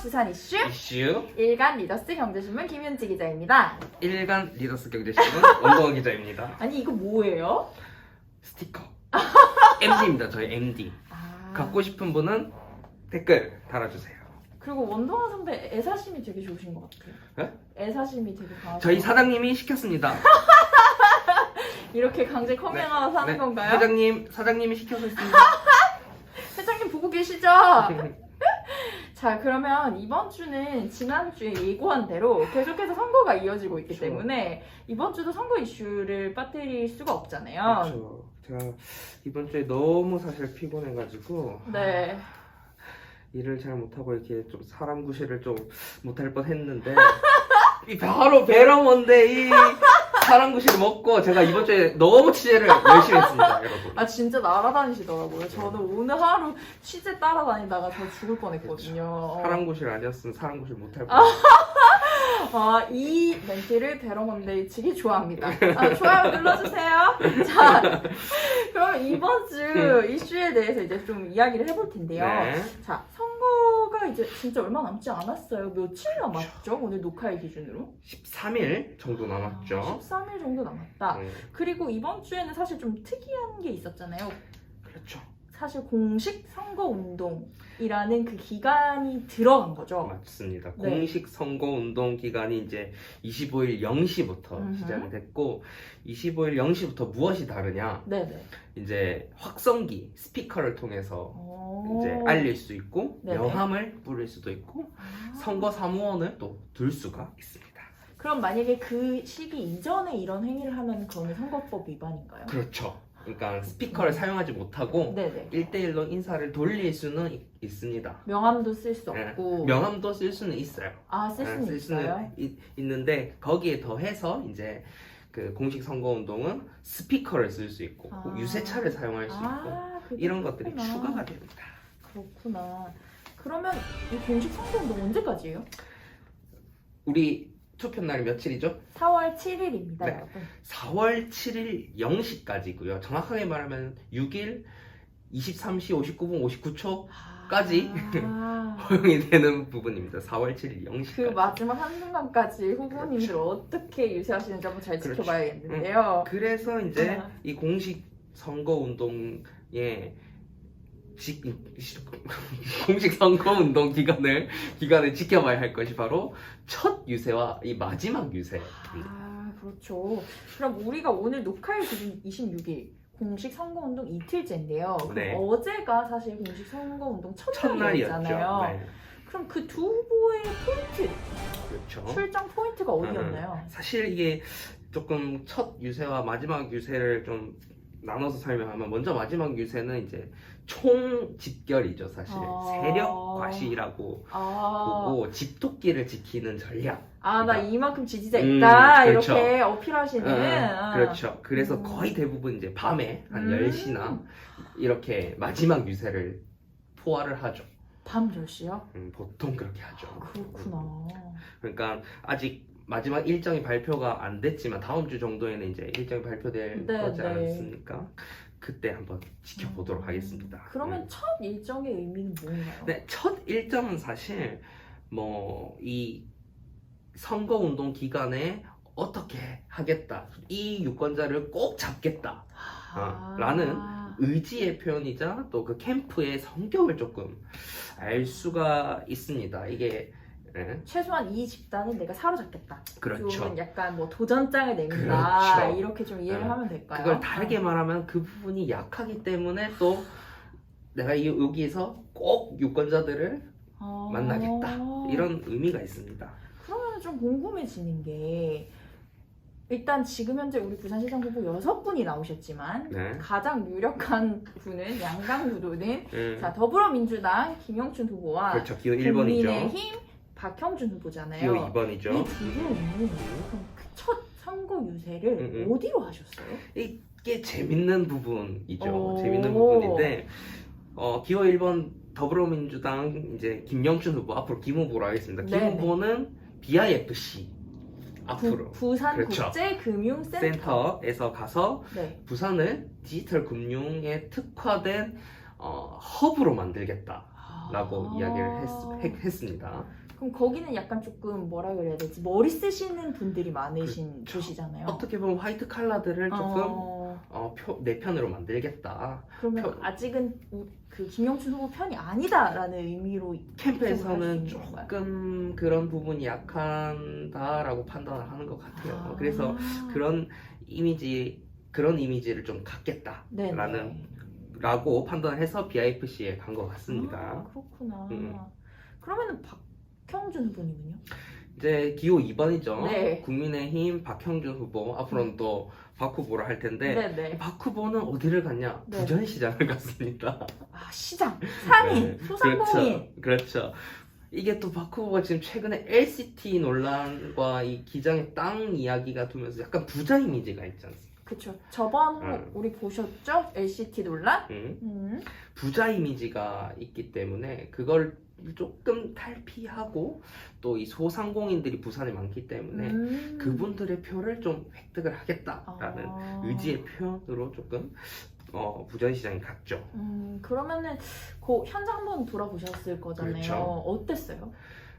부산 이슈 이슈 일간 리더스 경제신문 김윤지 기자입니다. 일간 리더스 경제신문 원동원 기자입니다. 아니 이거 뭐예요? 스티커 MD입니다. 저희 MD. 갖고 싶은 분은 댓글 달아주세요. 그리고 원동원 선배 애사심이 되게 좋으신 것 같아요. 네? 애사심이 되게 강하죠. 저희 사장님이 시켰습니다. 이렇게 강제 커밍아웃 하는 건가요? 사장님이 시켜서 했습니다. 회장님 보고 계시죠? 자, 그러면 이번 주는 지난주에 예고한 대로 계속해서 선거가 이어지고 있기 그렇죠. 때문에 이번 주도 선거 이슈를 빠뜨릴 수가 없잖아요. 그렇죠. 제가 이번 주에 너무 사실 피곤해가지고 네. 일을 잘 못하고 이렇게 좀 사람 구실을 좀 못할 뻔했는데 이 바로 배러먼데 이 사람 구실을 먹고 제가 이번 주에 너무 취재를 열심히 했습니다, 여러분. 아 진짜 날아다니시더라고요. 저는 오늘 하루 취재 따라다니다가 저 죽을 뻔했거든요. 사람 구실 아니었으면 사람 구실 못할 뻔. 이 멘트를 베러먼데이 측이 좋아합니다. 좋아요 눌러주세요. 자, 그럼 이번 주 이슈에 대해서 이제 좀 이야기를 해볼 텐데요. 네. 자, 선거가 이제 진짜 얼마 남지 않았어요. 며칠 남았죠? 오늘 녹화일 기준으로? 13일 정도 남았죠. 13일 정도 남았다. 네. 그리고 이번 주에는 사실 좀 특이한 게 있었잖아요. 그렇죠. 사실 공식 선거운동이라는 그 기간이 들어간 거죠. 맞습니다. 네. 공식 선거운동 기간이 이제 25일 0시부터 시작이 됐고 25일 0시부터 무엇이 다르냐? 네네. 이제 확성기 스피커를 통해서 이제 알릴 수 있고 네네. 명함을 뿌릴 수도 있고 선거 사무원을 또 둘 수가 있습니다. 그럼 만약에 그 시기 이전에 이런 행위를 하면 그거는 선거법 위반인가요? 그렇죠. 그러니까 스피커를 사용하지 못하고 네네. 1대1로 인사를 돌릴 수는 있습니다. 명함도 쓸 수 네. 없고. 명함도 쓸 수는 있어요. 쓸 수는 있어요? 있는데 거기에 더해서 이제 그 공식 선거운동은 스피커를 쓸 수 있고 유세차를 사용할 수 있고 그게 이런 것들이 그렇구나. 추가가 됩니다. 그렇구나. 그러면 이 공식 선거운동 언제까지예요? 우리 투표 날이 며칠이죠? 4월 7일입니다, 네. 여러분. 4월 7일 0시까지고요. 정확하게 말하면 6일 23시 59분 59초까지 허용이 되는 부분입니다. 4월 7일 0시까지. 그 마지막 한순간까지 후보님들 그렇죠. 어떻게 유세하시는지 한번 잘 그렇죠. 지켜봐야겠는데요. 그래서 이제 이 공식 선거운동에 공식 선거운동 기간을 지켜봐야 할 것이 바로 첫 유세와 이 마지막 유세. 그렇죠. 그럼 우리가 오늘 녹화일 기준 26일 공식 선거운동 이틀째인데요. 그럼 네. 어제가 사실 공식 선거운동 첫날이었죠. 첫날이었잖아요. 네. 그럼 그 두 후보의 포인트, 그렇죠. 출장 포인트가 어디였나요? 사실 이게 조금 첫 유세와 마지막 유세를 좀 나눠서 설명하면 먼저 마지막 유세는 이제 총 집결이죠. 사실 세력 과시라고 보고 집토끼를 지키는 전략. 나 이만큼 지지자 있다 그렇죠. 이렇게 어필하시는. 그렇죠. 그래서 거의 대부분 이제 밤에 한 10시나 이렇게 마지막 유세를 포화를 하죠. 밤 10시요? 보통 그렇게 하죠. 그렇구나. 그러니까 아직 마지막 일정이 발표가 안 됐지만 다음 주 정도에는 이제 일정이 발표될 거지 않습니까? 그때 한번 지켜보도록 하겠습니다. 그러면 첫 일정의 의미는 뭔가요? 네, 첫 일정은 사실 이 선거운동 기간에 어떻게 하겠다, 이 유권자를 꼭 잡겠다 라는 의지의 표현이자 또 그 캠프의 성격을 조금 알 수가 있습니다. 이게 최소한 이 집단은 내가 사로잡겠다. 그렇죠. 좀 약간 뭐 도전장을 냅니다. 그렇죠. 이렇게 좀 이해를 하면 될까요? 그걸 다르게 말하면 그 부분이 약하기 때문에 또 내가 여기에서 꼭 유권자들을 만나겠다, 이런 의미가 있습니다. 그러면 좀 궁금해지는 게 일단 지금 현재 우리 부산시장 후보 6분이 나오셨지만 네. 가장 유력한 분은 양강 구도는 자, 더불어민주당 김영춘 후보와 그렇죠. 기호 1번이죠. 국민의힘 박형준 후보잖아요. 기호 2번이죠. 이 두 분은 첫 선거 유세를 어디로 하셨어요? 이게 재밌는 부분이죠. 오. 재밌는 부분인데 기호 1번 더불어민주당 이제 김영춘 후보, 앞으로 김 후보로 하겠습니다. 김 네네. 후보는 BIFC 앞으로 부산 그렇죠. 국제금융센터 센터에서 가서 네. 부산을 디지털 금융에 특화된 허브로 만들겠다라고 이야기를 했습니다. 그럼 거기는 약간 조금 뭐라 그래야 되지? 머리 쓰시는 분들이 많으신 그렇죠. 곳이잖아요. 어떻게 보면 화이트 칼라들을 조금 어, 내 편으로 만들겠다. 그러면 아직은 그 김영춘 후보 편이 아니다라는 의미로 캠프에서는 해석을 할수 있는 건가요? 조금 그런 부분이 약한다라고 판단을 하는 것 같아요. 그래서 그런 이미지를 좀 갖겠다라는 라고 판단을 해서 BIFC에 간 것 같습니다. 그렇구나. 그러면은 박형준 후보님은요? 이제 기호 2번이죠. 네. 국민의힘 박형준 후보. 앞으로는 또 박 후보를 할 텐데 네네. 박 후보는 어디를 갔냐? 네. 부전시장을 갔습니다. 아, 시장, 상인, 네, 소상공인. 그렇죠. 이게 또 박 후보가 지금 최근에 LCT 논란과 이 기장의 땅 이야기가 두면서 약간 부자 이미지가 있지 않습니까? 그쵸. 저번 우리 보셨죠? LCT 논란? 부자 이미지가 있기 때문에 그걸 조금 탈피하고 또 이 소상공인들이 부산에 많기 때문에 그분들의 표를 좀 획득을 하겠다라는 의지의 표현으로 조금 부전시장에 갔죠. 그러면은 그 현장 한번 돌아보셨을 거잖아요. 그렇죠. 어땠어요?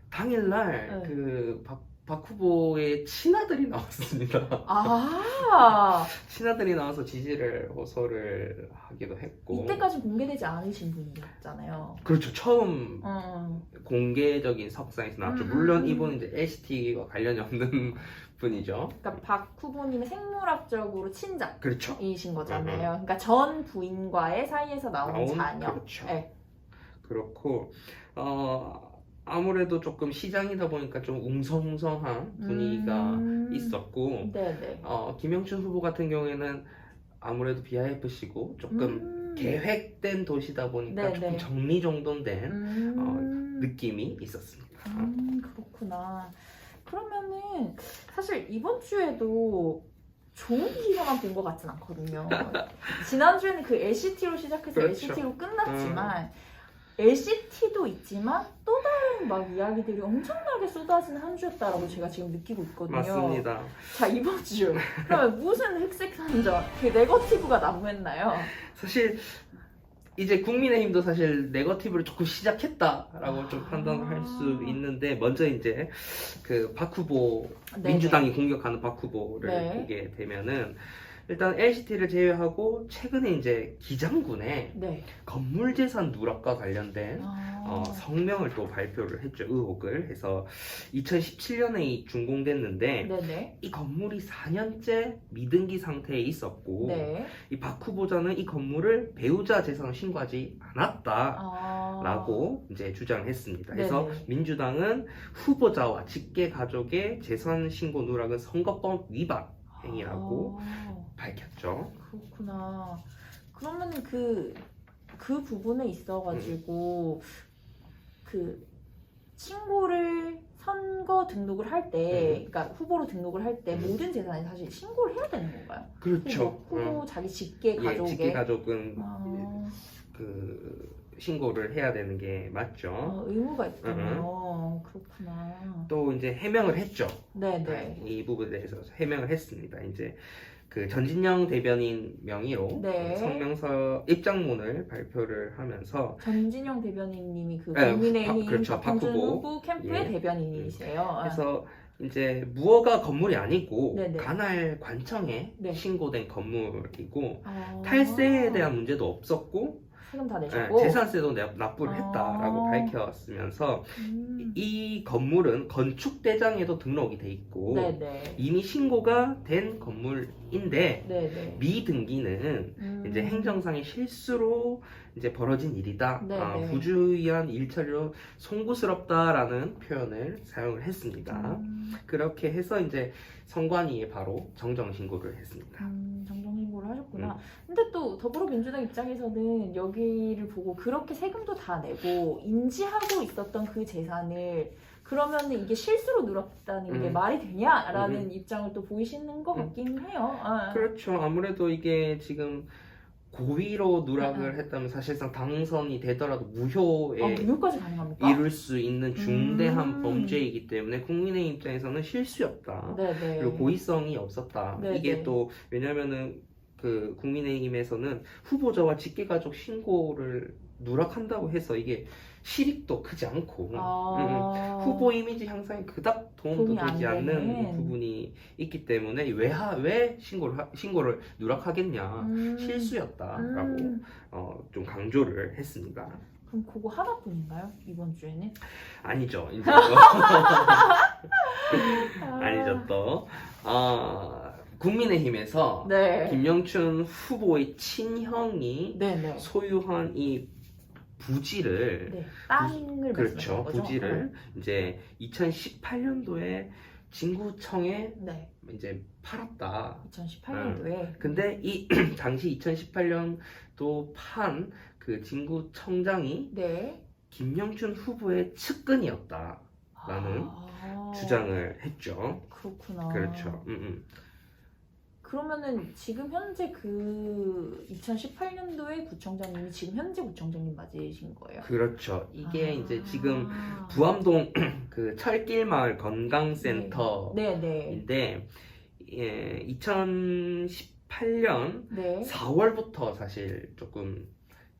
당일날 네. 그 박 후보의 친아들이 나왔습니다. 아, 친아들이 나와서 지지를 호소를 하기도 했고. 이때까지 공개되지 않으신 분이었잖아요. 그렇죠. 처음 어. 공개적인 석상에서 나왔죠. 물론 이분은 이제 LCT와 관련이 없는 분이죠. 그러니까 박 후보님의 생물학적으로 친자이신 그렇죠. 거잖아요. 그러니까 전 부인과의 사이에서 나온 자녀. 그렇죠. 네. 그렇고 아무래도 조금 시장이다 보니까 좀 웅성웅성한 분위기가 있었고 네네. 김영춘 후보 같은 경우에는 아무래도 BIFC고 조금 계획된 도시다 보니까 조금 정리정돈된 느낌이 있었습니다. 그렇구나. 그러면은 사실 이번 주에도 좋은 기사만 본 것 같진 않거든요. 지난주에는 그 LCT로 시작해서 그렇죠. LCT로 끝났지만 LCT도 있지만 또 다른 막 이야기들이 엄청나게 쏟아지는 한 주였다라고 제가 지금 느끼고 있거든요. 맞습니다. 자, 이번 주 그러면 무슨 흑색 산적, 그 네거티브가 난무했나요? 사실 이제 국민의힘도 사실 네거티브를 조금 시작했다라고 좀 판단을 할 수 있는데 먼저 이제 그 박 후보 민주당이 공격하는 박 후보를 보게 되면은 일단 LCT를 제외하고 최근에 이제 기장군에 건물 재산 누락과 관련된 성명을 또 발표를 했죠. 의혹을 해서 2017년에 준공됐는데 이 건물이 4년째 미등기 상태에 있었고 이 박 후보자는 이 건물을 배우자 재산으로 신고하지 않았다라고 이제 주장을 했습니다. 그래서 민주당은 후보자와 직계 가족의 재산 신고 누락은 선거법 위반 행위라고 밝혔죠. 그렇구나. 그러면은 그 부분에 있어가지고 그 신고를 선거 등록을 할 때, 그러니까 후보로 등록을 할 때 모든 재산에 사실 신고를 해야 되는 건가요? 그렇죠. 후보 자기 직계 가족의 직계 가족은 그 신고를 해야 되는 게 맞죠. 의무가 있군요. 그렇구나. 또 이제 해명을 했죠. 네네. 이 부분에 대해서 해명을 했습니다. 이제 그 전진영 대변인 명의로 성명서 입장문을 발표를 하면서 전진영 대변인님이 그 국민의힘 그렇죠. 박형준 후보 캠프의 대변인이세요. 그래서 이제 무허가 건물이 아니고 관할 관청에 신고된 건물이고 탈세에 대한 문제도 없었고 세금 다 내셨고 재산세도 납부를 했다라고 밝혔으면서 이 건물은 건축대장에도 등록이 돼 있고 이미 신고가 된 건물인데 미등기는 이제 행정상의 실수로 이제 벌어진 일이다. 부주의한 일처리로 송구스럽다라는 표현을 사용을 했습니다. 그렇게 해서 이제 선관위에 바로 정정 신고를 했습니다. 정정 신고를 하셨구나. 근데 또 더불어민주당 입장에서는 여기를 보고 그렇게 세금도 다 내고 인지하고 있었던 그 재산을 그러면 이게 실수로 누락다는 게 말이 되냐라는 입장을 또 보이시는 것 같긴 해요. 그렇죠. 아무래도 이게 지금 고의로 누락을 했다면 사실상 당선이 되더라도 무효에 무효까지 가능합니까? 이룰 수 있는 중대한 범죄이기 때문에 국민의 입장에서는 실수였다. 그리고 고의성이 없었다. 이게 또 왜냐면은 그 국민의힘에서는 후보자와 직계가족 신고를 누락한다고 해서 이게 실익도 크지 않고 후보 이미지 향상에 그닥 도움도 도움이 안 되지 않는 되는. 부분이 있기 때문에 왜 신고를 누락하겠냐 실수였다라고 좀 강조를 했습니다. 그럼 그거 하나뿐인가요? 이번 주에는? 아니죠. 이제 아니죠 또. 국민의힘에서 네. 김영춘 후보의 친형이 네네. 소유한 이 부지를 네. 땅을 그렇죠. 말씀하시는 거죠? 부지를 이제 2018년도에 진구청에 네. 이제 팔았다. 2018년도에. 근데 이 당시 2018년도 판 그 진구청장이 네. 김영춘 후보의 측근이었다라는 주장을 했죠. 그렇구나. 그렇죠. 그러면은 지금 현재 그 2018년도에 구청장님이 지금 현재 구청장님 맞으신 거예요? 그렇죠. 이게 이제 지금 아. 부암동 그 철길마을 건강센터인데 네네. 예, 2018년 네. 4월부터 사실 조금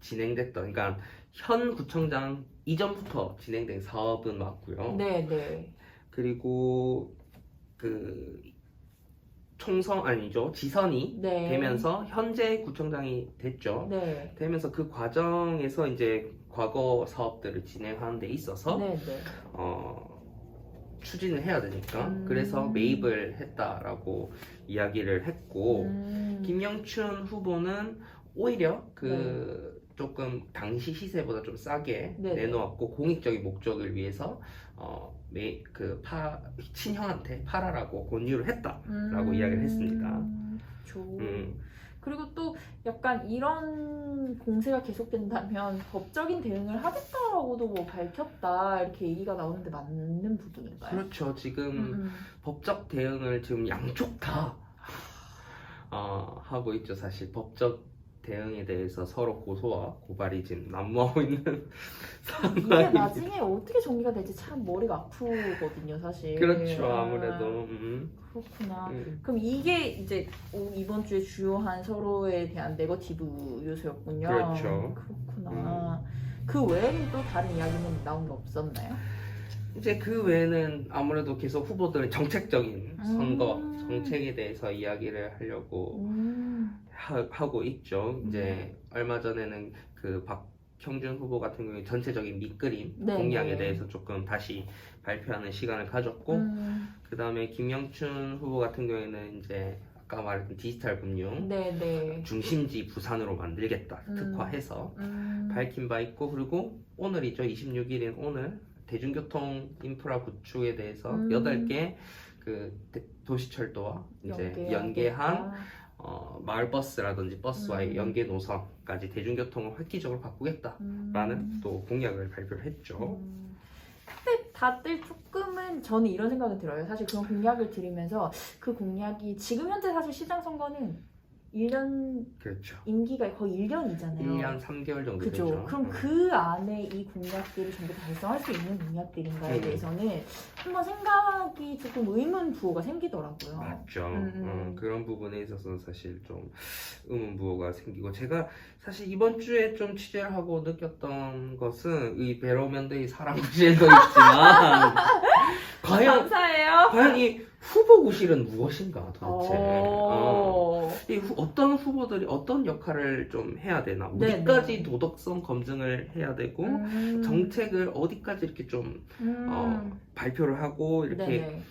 진행됐던, 그러니까 현 구청장 이전부터 진행된 사업은 맞고요. 네네. 그리고 그 총선 아니죠 지선이 네. 되면서 현재 구청장이 됐죠. 네. 되면서 그 과정에서 이제 과거 사업들을 진행하는 데 있어서 네네. 추진을 해야 되니까 그래서 매입을 했다라고 이야기를 했고 김영춘 후보는 오히려 그 조금 당시 시세보다 좀 싸게 네네. 내놓았고 공익적인 목적을 위해서 친형한테 팔아라고 권유를 했다라고 이야기를 했습니다. 그리고 또 약간 이런 공세가 계속된다면 법적인 대응을 하겠다라고도 뭐 밝혔다 이렇게 얘기가 나오는데 맞는 부분인가요? 그렇죠. 지금 법적 대응을 지금 양쪽 다 하고 있죠. 사실 법적 대응에 대해서 서로 고소와 고발이 지금 난무하고 있는 상황이. 이게 나중에 어떻게 정리가 될지 참 머리가 아프거든요, 사실. 그렇죠. 아무래도. 그렇구나. 그럼 이게 이제 이번 주에 주요한 서로에 대한 네거티브 요소였군요. 그렇죠. 그렇구나. 그 외에는 또 다른 이야기는 나온 게 없었나요? 이제 그 외에는 아무래도 계속 후보들의 정책적인 선거 정책에 대해서 이야기를 하려고 하고 있죠. 이제 얼마 전에는 그 박형준 후보 같은 경우에 전체적인 밑그림 공약에 대해서 조금 다시 발표하는 시간을 가졌고, 그 다음에 김영춘 후보 같은 경우에는 이제 아까 말했던 디지털 금융 중심지 부산으로 만들겠다 특화해서 밝힌 바 있고, 그리고 오늘이죠. 26일인 오늘 대중교통 인프라 구축에 대해서 8개 그 도시철도와 이제 연계한 마을버스라든지 버스와의 연계 노선까지 대중교통을 획기적으로 바꾸겠다라는 또 공약을 발표를 했죠. 근데 다들 조금은 저는 이런 생각이 들어요. 사실 그런 공약을 들으면서 그 공약이 지금 현재 사실 시장 선거는 1년 그렇죠. 임기가 거의 1년이잖아요. 1년 3개월 정도 그죠. 되죠. 그럼 그 안에 이 공약들을 전부 다 달성할 수 있는 공약들인가에 대해서는 한번 생각이 조금 의문 부호가 생기더라고요. 맞죠. 그런 부분에 있어서는 사실 좀 의문부호가 생기고, 제가 사실 이번 주에 좀 취재를 하고 느꼈던 것은 이 배로면대의 사랑구실도 있지만 과연 이 후보구실은 무엇인가 도대체. 어떤 후보들이 어떤 역할을 좀 해야 되나, 어디까지 도덕성 검증을 해야 되고 정책을 어디까지 이렇게 좀 발표를 하고 이렇게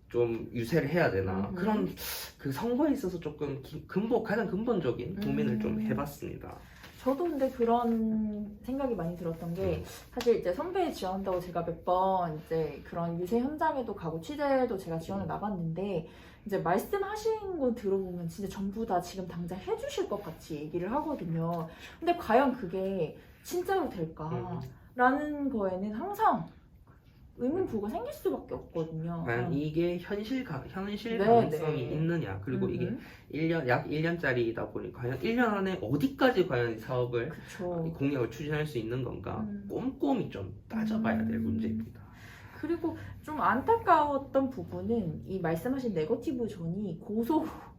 좀 유세를 해야 되나, 그런 그 선거에 있어서 조금 가장 근본적인 고민을 좀 해봤습니다. 저도 근데 그런 생각이 많이 들었던 게, 사실 이제 선배에 지원한다고 제가 몇 번 이제 그런 유세 현장에도 가고 취재도 제가 지원을 나갔는데, 이제 말씀하신 거 들어보면 진짜 전부 다 지금 당장 해주실 것 같이 얘기를 하거든요. 근데 과연 그게 진짜로 될까라는 거에는 항상 의문부호가 생길 수밖에 없거든요. 과연 이게 현실 가능성이 있느냐, 그리고 이게 약 1년짜리이다 보니까 과연 1년 안에 어디까지 과연 사업을 공약을 추진할 수 있는 건가 꼼꼼히 좀 따져봐야 될 문제입니다. 그리고 좀 안타까웠던 부분은 이 말씀하신 네거티브 존이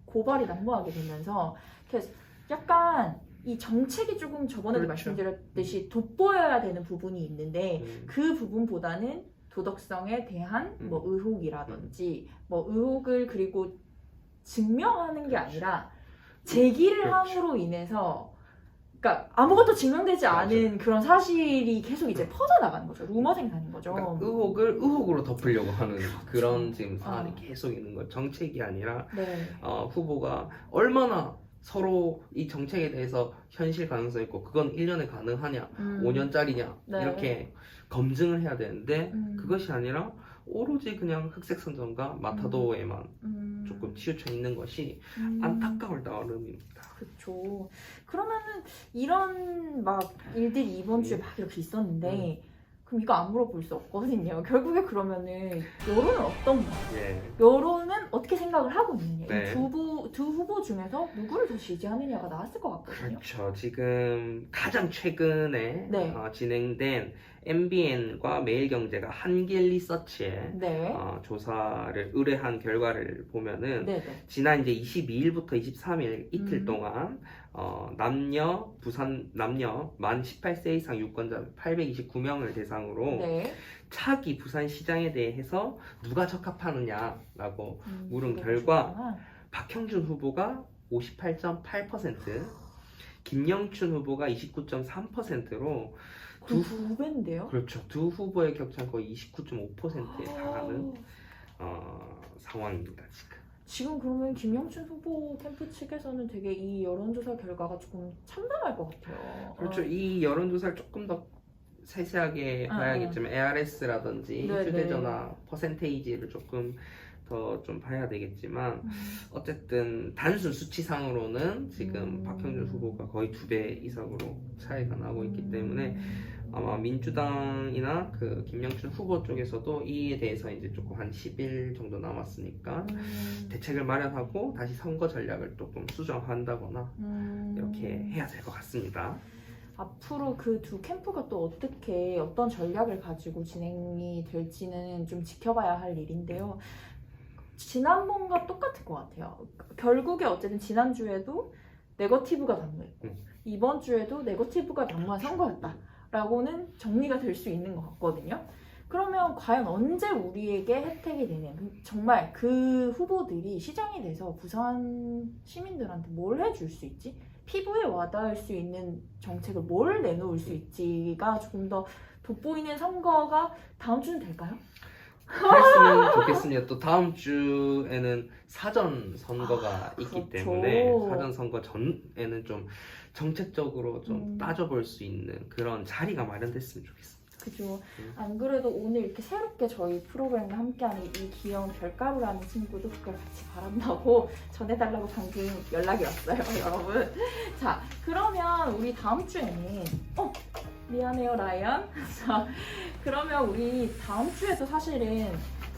고발이 난무하게 되면서 약간 이 정책이 조금 저번에도 그렇죠. 말씀드렸듯이 돋보여야 되는 부분이 있는데 그 부분보다는 도덕성에 대한 뭐 의혹이라든지 뭐 의혹을 그리고 증명하는 게 아니라 제기를 그렇죠. 함으로 인해서 그러니까 아무것도 증명되지 않은 그런 사실이 계속 이제 퍼져나가는 거죠. 루머 생산인 거죠. 그러니까 의혹을 의혹으로 덮으려고 하는 그런 그렇죠. 지금 사안이 계속 있는 거예요. 정책이 아니라 네. 후보가 얼마나 서로 이 정책에 대해서 현실 가능성 있고 그건 1년에 가능하냐 5년짜리냐 네. 이렇게 검증을 해야 되는데 음. 그것이 아니라 오로지 그냥 흑색선전과 마타도에만 조금 치우쳐 있는 것이 안타까울 따름입니다. 그렇죠. 그러면은 이런 막 일들이 이번 주에 막 이렇게 있었는데 그럼 이거 안 물어볼 수 없거든요. 결국에 그러면은 여론은 어떤가? 예. 여론은 어떻게 생각을 하고 있느냐? 네. 이 두 후보 중에서 누구를 더 지지하느냐가 나왔을 것 같거든요. 그렇죠. 지금 가장 최근에 네. 진행된 MBN과 매일경제가 한길 리서치에 네. 조사를 의뢰한 결과를 보면은 네, 네. 지난 이제 22일부터 23일 이틀 동안 부산 남녀 만 18세 이상 유권자 829명을 대상으로 네. 차기 부산시장에 대해서 누가 적합하느냐라고 물은 네, 결과 그렇구나. 박형준 후보가 58.8%, 김영춘 후보가 29.3%로 두 배인데요? 그렇죠. 두 후보의 격차는 거의 29.5%에 달하는 상황입니다. 지금 그러면 김영춘 후보 캠프 측에서는 되게 이 여론조사 결과가 조금 참담할 것 같아요. 그렇죠. 이 여론조사를 조금 더 세세하게 봐야겠지만 ARS라든지 네네. 휴대전화 퍼센테이지를 조금 더 좀 봐야 되겠지만 어쨌든 단순 수치상으로는 지금 박형준 후보가 거의 2배 이상으로 차이가 나고 있기 때문에 아마 민주당이나 그 김영춘 후보 쪽에서도 이에 대해서 이제 조금 한 10일 정도 남았으니까 대책을 마련하고 다시 선거 전략을 조금 수정한다거나 이렇게 해야 될 것 같습니다. 앞으로 그 두 캠프가 또 어떻게 어떤 전략을 가지고 진행이 될지는 좀 지켜봐야 할 일인데요. 지난번과 똑같을 것 같아요. 결국에 어쨌든 지난주에도 네거티브가 난무했고 이번 주에도 네거티브가 난무한 선거였다라고는 정리가 될 수 있는 것 같거든요. 그러면 과연 언제 우리에게 혜택이 되는 정말 그 후보들이 시장이 돼서 부산 시민들한테 뭘 해줄 수 있지? 피부에 와닿을 수 있는 정책을 뭘 내놓을 수 있지가 조금 더 돋보이는 선거가 다음 주는 될까요? 했으면 좋겠습니다. 또 다음 주에는 사전 선거가 있기 그렇죠. 때문에 사전 선거 전에는 좀 정책적으로 좀 따져볼 수 있는 그런 자리가 마련됐으면 좋겠습니다. 그죠. 안 그래도 오늘 이렇게 새롭게 저희 프로그램과 함께하는 이 귀여운 별가루라는 친구도 그걸 같이 바란다고 전해달라고 방금 연락이 왔어요, 여러분. 자, 그러면 우리 다음 주에는 미안해요, 라이언. 자, 그러면 우리 다음 주에도 사실은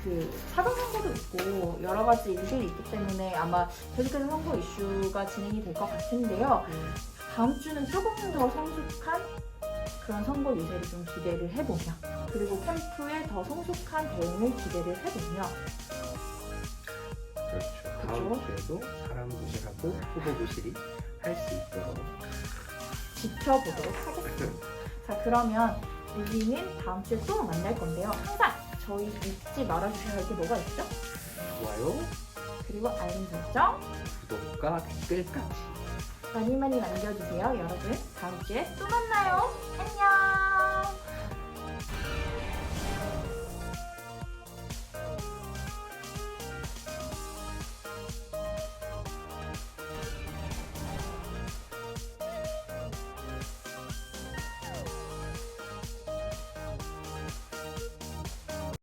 그 사전 선거도 있고 여러 가지 일들이 있기 때문에 아마 계속해서 선거 이슈가 진행이 될 것 같은데요. 다음 주는 조금 더 성숙한 그런 선거 유세를 좀 기대를 해보며 그리고 캠프에 더 성숙한 대응을 기대를 해보며 그렇죠. 다음 주에도 사람 구실하고 후보 구실이 할 수 있도록 지켜보도록 하겠습니다. 자, 그러면 우리는 다음 주에 또 만날 건데요. 항상 저희 잊지 말아주셔야 할 게 뭐가 있죠? 좋아요, 그리고 알림 설정 구독과 댓글까지. 많이 많이 남겨주세요, 여러분. 다음 주에 또 만나요. 안녕.